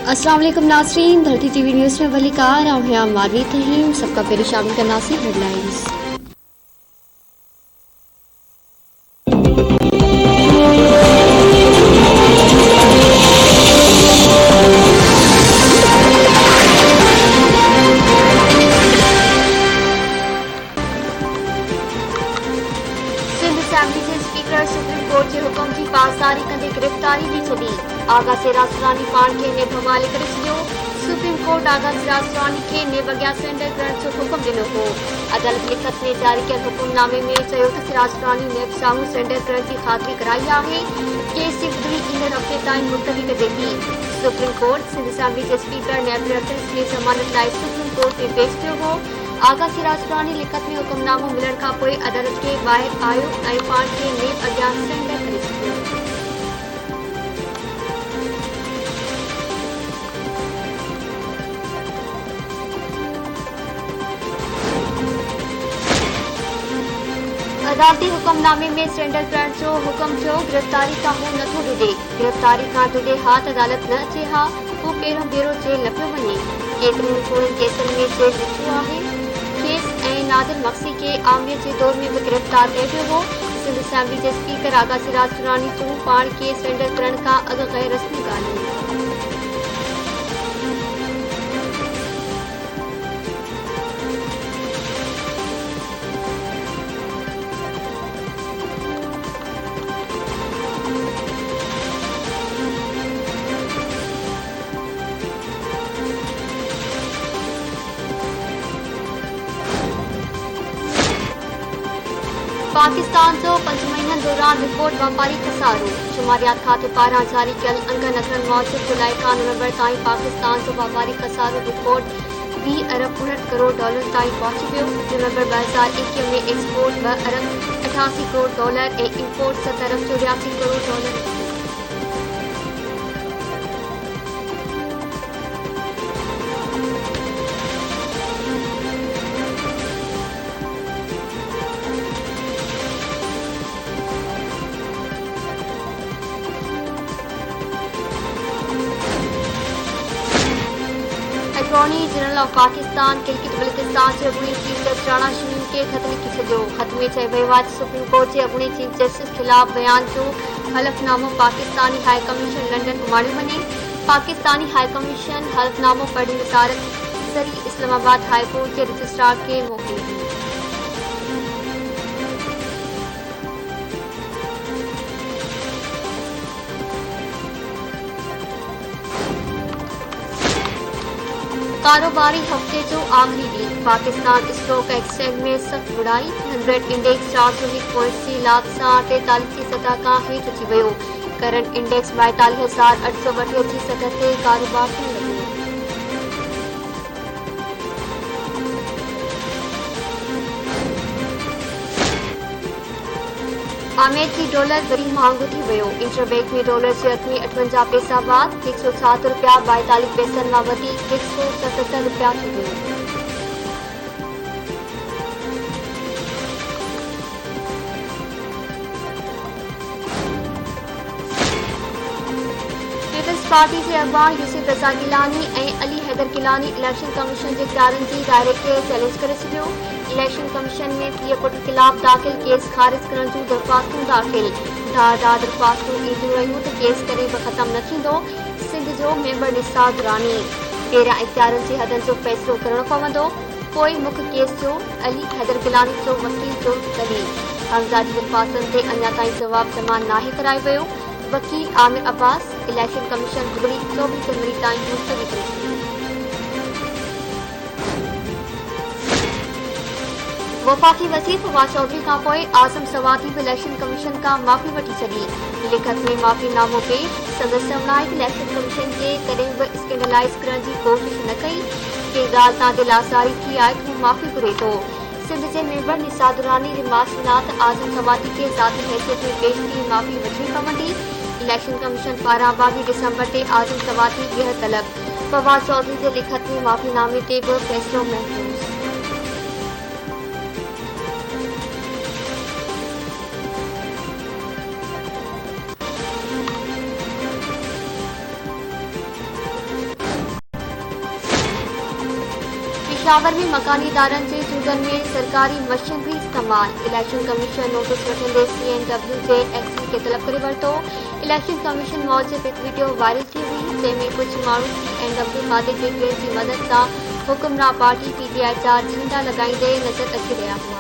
अस्सलाम वालेकुम नाज़रीन, धरती टीवी न्यूज़ में वलीकार और हैं मानवी तहीम। सबका पहले शामिल करना सी हेडलाइंस। सिंध असेंबली जे स्पीकर सुप्रीम कोर्ट जे हुकुम जी पासदारी कंदे गिरफ्तारी दी छॾी। आगा सिराज सुरानी पाण खे नेब हवाले करे छॾियो। सुप्रीम कोर्ट आगा सिराज सुरानी खे नेब अॻियां सरेंडर करण जो हुकुम ॾिनो हो। अदालत लिखत में जारी कयल हुकुमनामे में चयो त सिराज सुरानी नेब साम्हूं सरेंडर करण जी ख़ातिरी कराई आहे। केस जी ॿुधणी ईंदड़ हफ़्ते ताईं मुलतवी कजे थी। सुप्रीम कोर्ट सिंध असेंबली जे स्पीकर नेब रफीस खे ज़मानत लाइ सुप्रीम कोर्ट में पेश कयो हो। आगा सिराज सुरानी लिखत में हुकुमनामो मिलण खां पोइ अदालत खे ॿाहिरि आयो ऐं पाण खे नेब अॻियां सरेंडर करे छॾियो। अदालती हुकुमनामे में सरेंडर करण जो हुकुम थियो। गिरफ़्तारी खां हू नथो डिॼे। गिरफ़्तारी खां डिॼे हा त अदालत न अचे हा हू पहिरियों भेरो जेल न पियो वञे। केतिरनि थोरनि केसनि में जेल ॾिठो आहे। खेस ऐं नादिर मक्सी खे आमिर जे दौर में बि गिरफ़्तार कयो वियो हो। सिंध असेंबली जे स्पीकर आगा सिराज सुरानी जूं पाण खे सरेंडर करण खां अॻु गैर रस्मी ॻाल्हियूं। पाकिस्तान जो 5 महीननि दौरान रिपोर्ट वापारी खसारो। शुमारियात खाते पारां जारी कयल अंगनि नकरनि मूजिब जुलाई खां नवंबर ताईं पाकिस्तान जो वापारी खसारो रिपोर्ट 20 अरब 59 करोड़ डॉलर ताईं पहुची वियो। नवंबर 2021 में एक्सपोर्ट 2 अरब 88 करोड़ डॉलर ऐं इम्पोर्ट 7 अरब 84 crore dollar. Attorney general of Pakistan Gilgit Baltistan जे अॻूणे चीफ जस्टिस राणा शमीम खे ख़त लिखी छॾियो। ख़त में चयो वियो आहे त सुप्रीम कोर्ट जे अॻूणे चीफ जस्टिस ख़िलाफ़ बयान जो हलफ़नामो पाकिस्तानी हाई कमीशन लंडन घुमायो वञे। पाकिस्तानी हाई कमीशन हलफ़नामो पढ़ी विसारत ज़रिए इस्लामाबाद हाई कोर्ट जे रजिस्ट्रार खे मोकिलियो। कारोबारी हफ़्ते जो आख़िरी ॾींहुं पाकिस्तान स्टॉक एक्सचेंज में सख़्त बुराई। 100 इंडेक्स 401.3 लाख सां 43 जी सतह खां हेठि अची वियो। करंट इंडेक्स 42,832 जी सतह ते कारोबार थियण लॻो। अमेरिकी डॉलर वरी महांगो थी वियो। इंटरबैंक में डॉलर जे अघ में 58 पैसा बाद 107 रुपया 42 पैसनि मां वधीक 177 रुपया थी वियो। पीपल्स पार्टी जे अॻवान यूसुफ रज़ा गिलानी ऐं अली हैदर गिलानी इलेक्शन कमीशन जे इक़्तिदारनि जी डायरेक्ट खे चैलेंज करे छॾियो। इलेक्शन कमीशन में पीउ पुट ख़िलाफ़ दाख़िल केस ख़ारिज करण जूं दरख़्वास्तूं दाख़िल। धारदार दरख़्वास्तूं ईंदियूं रहियूं त केस कॾहिं बि ख़तमु न थींदो। सिंध जो मेंबर निसार दुरानी पहिरियां इख़्तियारनि जी हदनि जो फ़ैसिलो करणो पवंदो। पोइ मुख्य केस जो अली हैदर गिलानी जो वकील जो दलील। हमज़ा जी दरख़्वास्तनि ते अञा ताईं जवाबु जमा नाहे करायो वियो। वकील आमिर अब्बास इलेक्शन कमीशन ॿुधणी 24 जनवरी ताईं मुलतवी करे छॾी। वफ़ाक़ी वज़ीर फवाद चौधरी खां पोइ आज़म सवादी बि इलेक्शन कमीशन खां माफ़ी वठी छॾी। लिखत में माफ़ीनामो पेश। संदसि चवणु आहे त इलेक्शन कमीशन खे कॾहिं बि स्कैंडलाइज़ करण जी कोशिश न कई। के ॻाल्हि तां दिलि आज़ारी थी आहे त हू माफ़ी घुरे थो। सिंध जे मेंबर निसार दुरानी रिमार्क्स ॾिना त आज़म सवादी खे ज़ाती हैसियत में पेश थी माफ़ी वठणी पवंदी। इलेक्शन कमीशन पारां 22 दिसंबर ते आज़म सवादी ॿीहर तलब। फवाद चौधरी जे लिखत में माफ़ीनामे ते बि फ़ैसिलो महफ़ूज़। पेशावर में मकानी इदारनि जे चूंडनि में सरकारी मशीनरी इस्तेमाल। इलेक्शन कमीशन नोटिस वठंदे CNW जे एक्शन खे तलब करे वरितो। इलेक्शन कमीशन मूजिब हिकु वीडियो वायरल थी हुई जंहिंमें कुझु माण्हू CNW खाते जे गेट जी मदद सां हुकुमरान पार्टी PTI जा झंडा लॻाईंदे नज़र अची रहिया हुआ।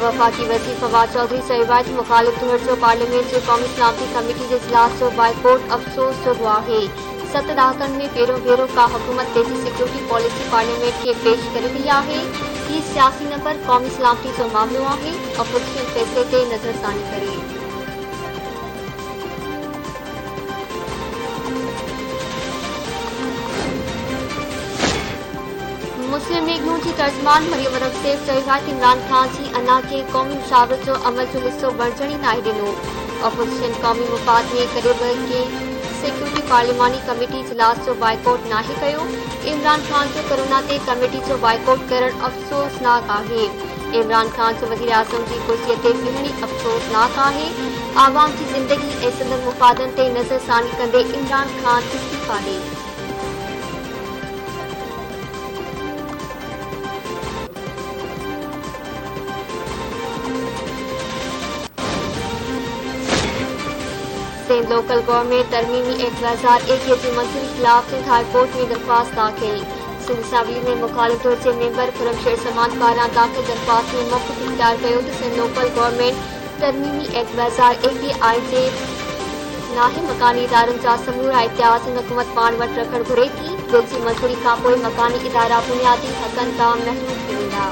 वफाकी वज़ीर फवाद चौधरी सहिबाद मुखालिफ़ धुर जो पार्लियामेंट जे क़ौमी सलामती कमेटी जे इजलास जो बाइकॉट अफ़सोस जो आहे। 7 ॾहाकनि में पहिरियों भेरो का हुकूमत तेज़ी सिक्योरिटी पॉलिसी पार्लियामेंट खे पेश करे रही आहे। हीउ सियासी न पर क़ौमी सलामती जो मामलो आहे। अपोज़िशन फ़ैसिले ते नज़रसानी करे मुस्लिम लीग नून जी तर्जमान मरियम रफ़सेफ चयो इमरान खान जी अना के क़ौमी मुशावरत जो अमल जो हिस्सो बणजण ई नाहे ॾिनो। अपोज़िशन क़ौमी मुफ़ाद में कॾहिं बि कंहिं सिक्योरिटी पार्लियामानी कमेटी इजलास जो बाइकॉट नाहे कयो। इमरान खान जो कोरोना ते कमेटी जो बाइकॉट करणु अफ़सोसनाक आहे। इमरान खान जो वज़ीर आज़म जी कुर्सीअ ते बीहण ई अफ़सोसनाक आहे। आवाम जी ज़िंदगी ऐं संदनि मुफ़ादनि ते नज़रसानी कंदे इमरान खान इस्तीफ़ा ॾे। सिंध लोकल गवर्नमेंट तरमीमी एक्ट 2021 की मंजूरी खिलाफ सिंध हाई कोर्ट में दरख्वास्त दाखिल। सिंध असेंबली में मुखालिफ़ धुर जे मेंबर खुरमशेर समान पारां दाख़िल दरख्वास्त में मौक़िफ़ इख़्तियार कयो त सिंध लोकल गवर्नमेंट तरमीमी एक्ट 2021 आइन जे नाहे मकानी इदारनि जा समूरा इतिहास हुकूमत पाण वटि रखणु घुरे थी। बिल जी मंजूरी खां पोइ मकानी इदारा बुनियादी हक़नि तां महरूम थी वेंदा।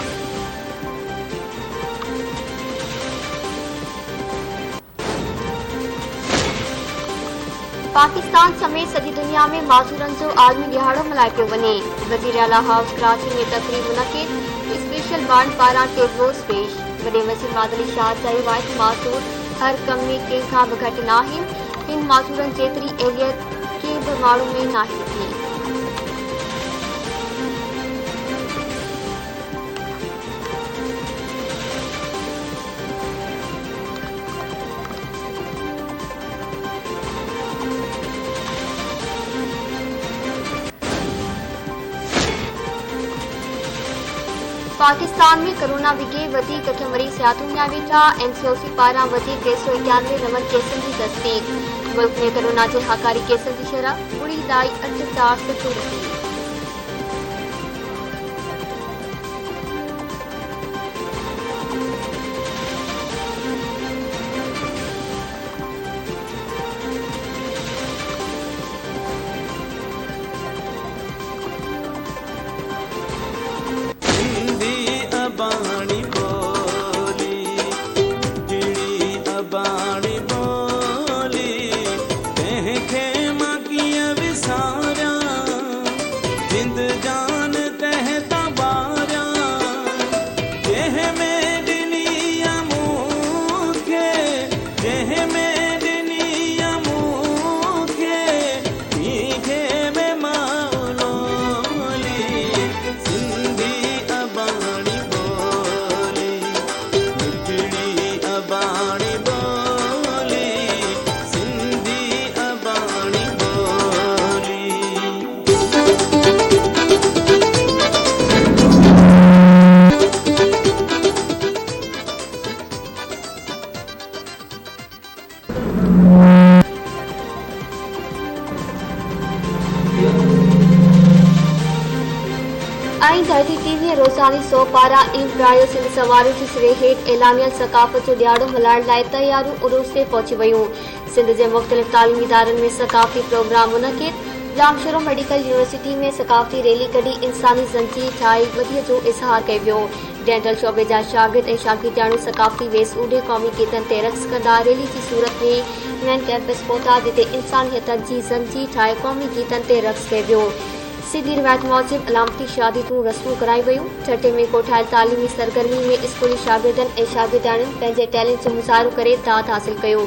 पाकिस्तान समेत सॼी दुनिया में माज़ूरनि जो आलमी ॾिहाड़ो मल्हायो पियो वञे। वज़ीर आला हाउस कराची में तक़रीब मुनक़िद। स्पेशल ॿारनि पारां टेबलोस पेश। वॾे वज़ीर मादली शाह चयो आहे त माज़ूर हर कम में कंहिंखां बि घटि न आहिनि। हिन माज़ूरनि जेतिरी एलियत कंहिं बि माण्हू में नाहे थी। पाकिस्तान में कोरोना विघे वधीक 8 मरीज़ हयातूं विया वेठा। MCOC पारां वधीक 391 नवनि केसनि जी तस्दीक। मुल्क में कोरोना जे हाकारी केसनि जी शरह 0.84 रही। धरती टीवी रोज़ानी 100 पारां इंफ्रायो सिंध सवारियुनि जी सिरे हेठि एलानियल सकाफ़त जो ॾियारो मल्हाइण लाइ तयारियूं उरूज़ ते पहुची वयूं। सिंध जे मुख़्तलिफ़ तालीमी इदारनि में सकाफ़ती प्रोग्राम मुनक़िद। जामशोरो मेडिकल यूनिवर्सिटी में सकाफ़ती रैली कढी इंसानी ज़ंजीर ठाहे वधीअ जो इज़हार कयो वियो। डेंटल शोबे जा शागिर्द ऐं शागिर्दियाणियूं सकाफ़ती वेस उॾे क़ौमी गीतनि ते रक़्स कंदा रैली जी सूरत में मेन कैंपस पहुता जिते इंसानियत जी ज़ंजीर ठाहे क़ौमी गीतनि ते रक़्स कयो वियो। सिंधी रिवायत मूजिब अलामती शादीतूं रस्मूं कराई वयूं। छठे में कोठायल तालीमी सरगर्मी में स्कूली शागिर्दनि ऐं शागिर्दियाणियुनि पंहिंजे टैलेंट जो मुज़ाहिरो करे दाद हासिल कयो।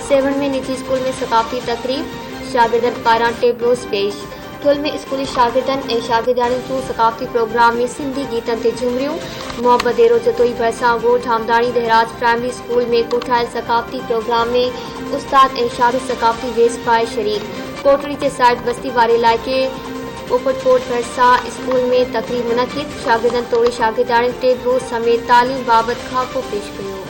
7 में निजी स्कूल में सकाफ़ती तक़रीब। शागिर्दनि पारां टेबलोस पेश। ठुल में स्कूली शागिर्दनि ऐं शागिर्दियाणियुनि जूं सक़ाफ़ती प्रोग्राम में सिंधी गीतनि ते झूमरियूं। मोहब्बत देरो जतोई भरिसां ॻोठ हमदाणी देहराज प्राइमरी स्कूल में कोठायल सक़ाफ़ती प्रोग्राम में उस्ताद ऐं शागिर्द सक़ाफ़ती वेस पाए शरीक। कोटड़ी ते साइड बस्ती वारे इलाइक़े पोपटकोट भरिसां स्कूल में तक़रीब मुनक़िद। शागिर्दनि तोड़े शागिर्दियाणियुनि टे रोज़ समेत तालीम बाबति खाको पेश कयो।